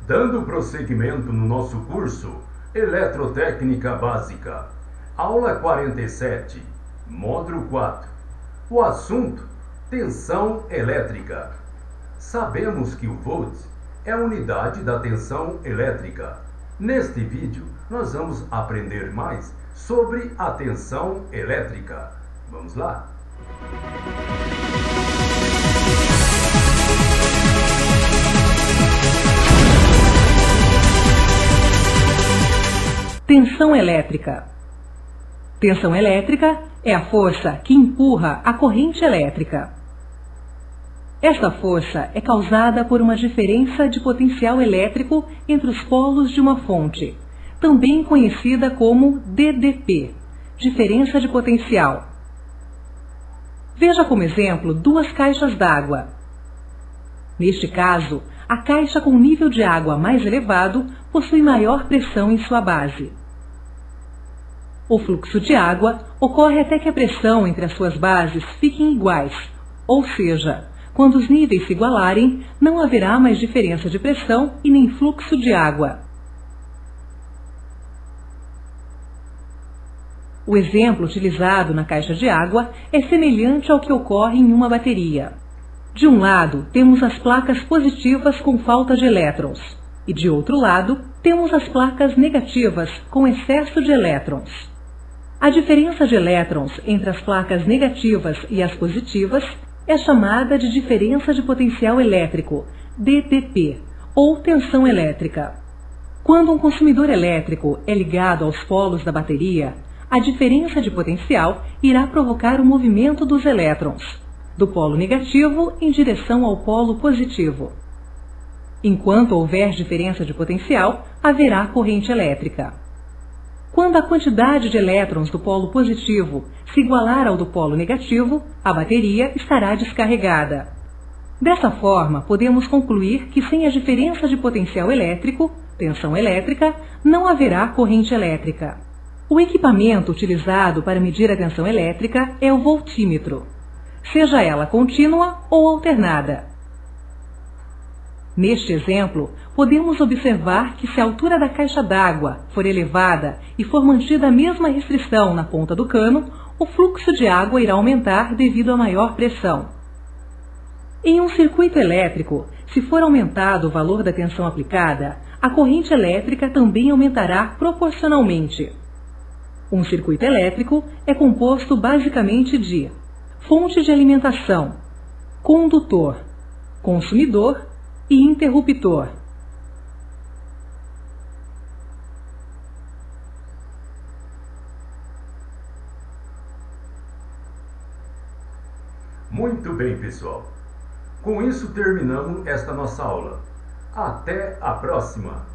Dando prosseguimento no nosso curso Eletrotécnica Básica, aula 47, módulo 4. O assunto: tensão elétrica. Sabemos que o volt é a unidade da tensão elétrica. Neste vídeo, nós vamos aprender mais sobre a tensão elétrica. Vamos lá? Tensão elétrica. Tensão elétrica é a força que empurra a corrente elétrica. Esta força é causada por uma diferença de potencial elétrico entre os polos de uma fonte, também conhecida como DDP, diferença de potencial. Veja como exemplo duas caixas d'água. Neste caso, a caixa com nível de água mais elevado possui maior pressão em sua base. O fluxo de água ocorre até que a pressão entre as suas bases fiquem iguais, ou seja, quando os níveis se igualarem, não haverá mais diferença de pressão e nem fluxo de água. O exemplo utilizado na caixa de água é semelhante ao que ocorre em uma bateria. De um lado, temos as placas positivas com falta de elétrons, e de outro lado, temos as placas negativas com excesso de elétrons. A diferença de elétrons entre as placas negativas e as positivas é chamada de diferença de potencial elétrico, DDP, ou tensão elétrica. Quando um consumidor elétrico é ligado aos polos da bateria, a diferença de potencial irá provocar o movimento dos elétrons, do polo negativo em direção ao polo positivo. Enquanto houver diferença de potencial, haverá corrente elétrica. Quando a quantidade de elétrons do polo positivo se igualar ao do polo negativo, a bateria estará descarregada. Dessa forma, podemos concluir que sem a diferença de potencial elétrico, tensão elétrica, não haverá corrente elétrica. O equipamento utilizado para medir a tensão elétrica é o voltímetro, seja ela contínua ou alternada. Neste exemplo, podemos observar que se a altura da caixa d'água for elevada e for mantida a mesma restrição na ponta do cano, o fluxo de água irá aumentar devido à maior pressão. Em um circuito elétrico, se for aumentado o valor da tensão aplicada, a corrente elétrica também aumentará proporcionalmente. Um circuito elétrico é composto basicamente de fonte de alimentação, condutor, consumidor e interruptor. Muito bem, pessoal. Com isso terminamos esta nossa aula. Até a próxima!